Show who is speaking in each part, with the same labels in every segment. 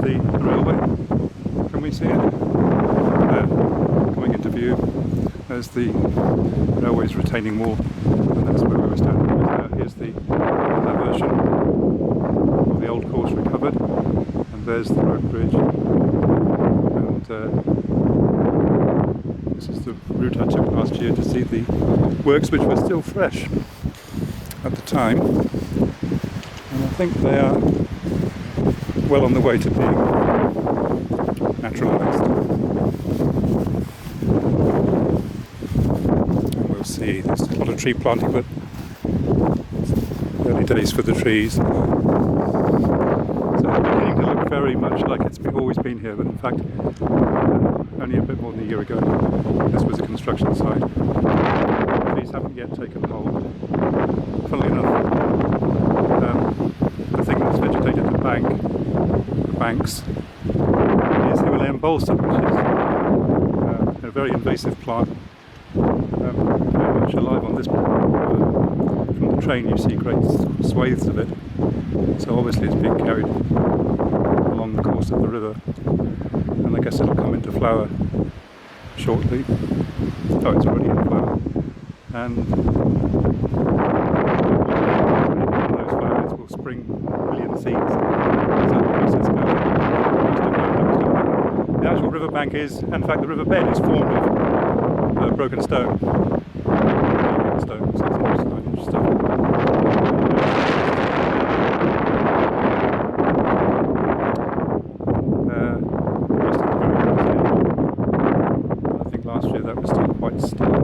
Speaker 1: the railway. Can we see it? There, coming into view. There's the railway's retaining wall, and that's where we were standing. Here's the version of the old course recovered, and there's the road bridge. And this is the route I took last year to see the works, which were still fresh at the time. And I think they are well on the way to being naturalised. And we'll see, there's a lot of tree planting, but early days for the trees. So it's beginning to look very much like it's always been here, but in fact, only a bit more than a year ago, this was a construction site. Trees haven't yet taken hold. Funnily enough, the thing that's vegetated the banks, is Himalayan balsam, which is a very invasive plant, very much alive on this river. From the train you see great swathes of it, so obviously it's being carried along the course of the river, and I guess it'll come into flower shortly. Oh, it's already in flower, and those flowers will spring a million seeds. So the process goes. The actual riverbank is, in fact the riverbed is formed of broken stone. Stone, 6-inch, 9-inch stone. Just at the very end. I think last year that was still quite still.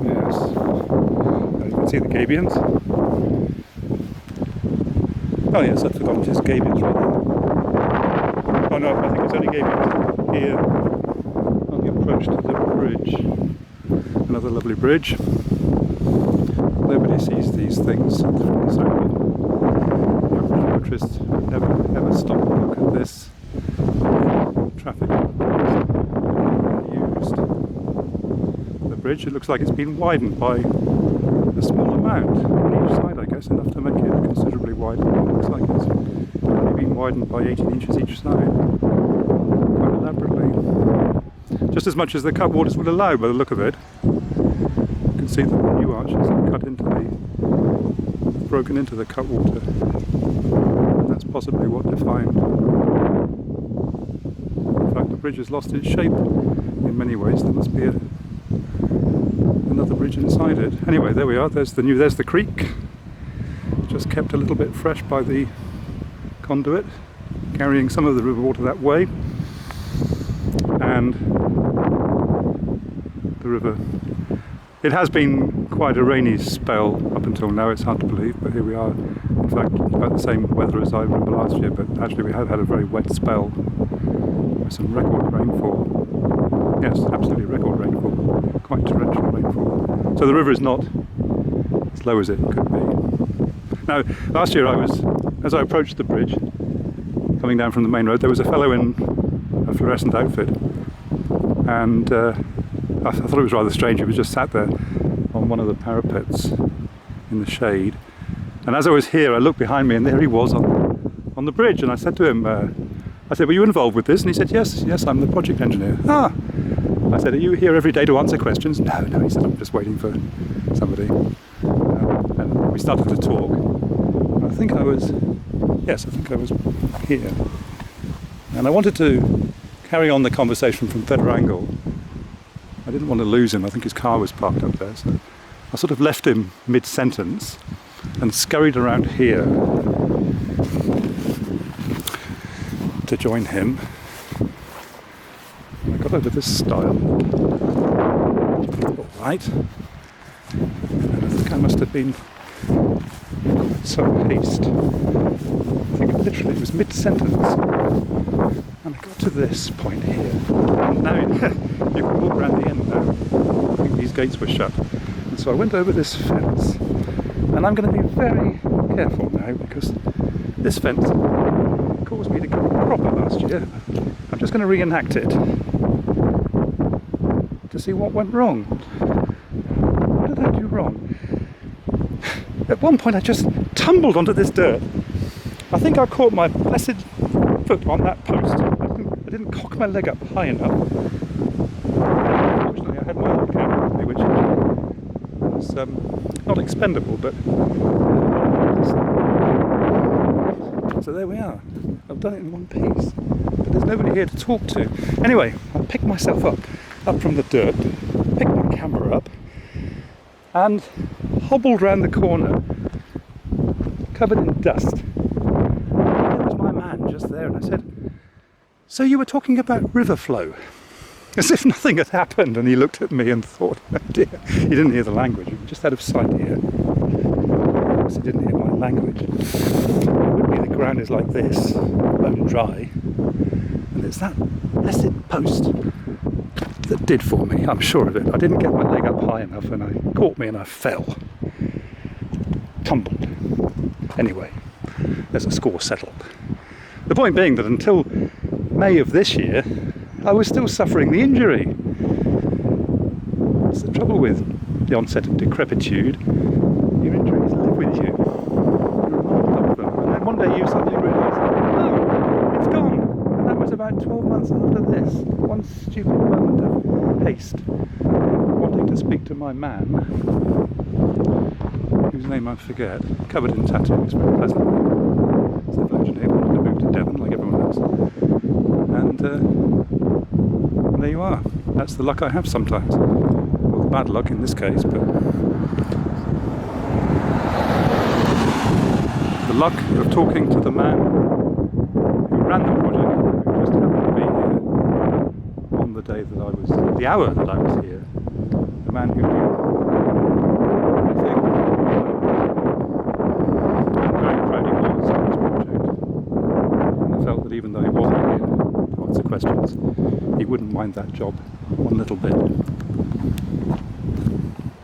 Speaker 1: Yes. You can see the gabions. Oh yes, I've forgotten, it's gabions right there. Oh no, I think it's only gabions here on the approach to the bridge. Another lovely bridge. Nobody sees these things from this angle. The average motorist would never ever stop and look at this. Traffic used. The bridge, it looks like it's been widened by a small amount on each side, I guess, enough to make it considerably wider. It looks like it's only been widened by 18 inches each side, quite elaborately. Just as much as the cutwaters would allow by the look of it. You can see that the new arches have broken into the cutwater. And that's possibly what defined. In fact, the bridge has lost its shape in many ways. There must be another bridge inside it. Anyway, there we are. There's the creek. Just kept a little bit fresh by the conduit, carrying some of the river water that way. And the river. It has been quite a rainy spell up until now, it's hard to believe, but here we are. In fact, about the same weather as I remember last year, but actually we have had a very wet spell with some record rainfall. Yes, absolutely record rainfall, quite torrential rainfall. So the river is not as low as it could be. Now, last year as I approached the bridge, coming down from the main road, there was a fellow in a fluorescent outfit, and I thought it was rather strange. He was just sat there on one of the parapets in the shade, and as I was here I looked behind me and there he was on the bridge, and I said to him, I said, "Were you involved with this?" And he said, yes, I'm the project engineer. Ah! I said, "Are you here every day to answer questions?" No, he said, "I'm just waiting for somebody." And we started to talk. I think I was here, and I wanted to carry on the conversation from better angle. I didn't want to lose him. I think his car was parked up there, so I sort of left him mid-sentence and scurried around here to join him. And I got over this stile. All right. And I think I must have been in some haste. I think literally it was mid-sentence. And I got to this point here. And now you can walk around the end now. I think these gates were shut. And so I went over this fence. And I'm going to be very careful now, because this fence caused me to get a cropper last year. I'm just going to reenact it to see what went wrong. What did I do wrong? At one point I just tumbled onto this dirt. I think I caught my blessed foot on that post. I didn't cock my leg up high enough. Fortunately I had my old camera with me, which was not expendable, but so there we are. I've done it in one piece, but there's nobody here to talk to. Anyway, I picked myself up from the dirt, picked my camera up, and hobbled round the corner, covered in dust. There was my man just there, and I said, "So you were talking about river flow?" As if nothing had happened, and he looked at me and thought, "Oh dear." He didn't hear the language, he was just out of sight here. Of course he didn't hear my language. It would be the ground is like this, bone dry, and it's that blessed post that did for me, I'm sure of it. I didn't get my leg up high enough, and it caught me and I fell. Tumbled. Anyway, there's a score settled. The point being that until May of this year, I was still suffering the injury. That's the trouble with the onset of decrepitude. Your injuries live with you. You remind of them. And then one day you suddenly realise, oh, it's gone. And that was about 12 months after this. One stupid moment of haste, wanting to speak to my man, whose name I forget, covered in tattoos, very pleasantly. So fortunately, I wanted to move to Devon like everyone else. And there you are. That's the luck I have sometimes. Well, the bad luck in this case, but the luck of talking to the man who ran the project, who just happened to be here on the day that I was, the hour that I was here. The man who knew everything. I'm very proud he was of this project. And I felt that even though he wasn't here to answer questions, he wouldn't mind that job one little bit.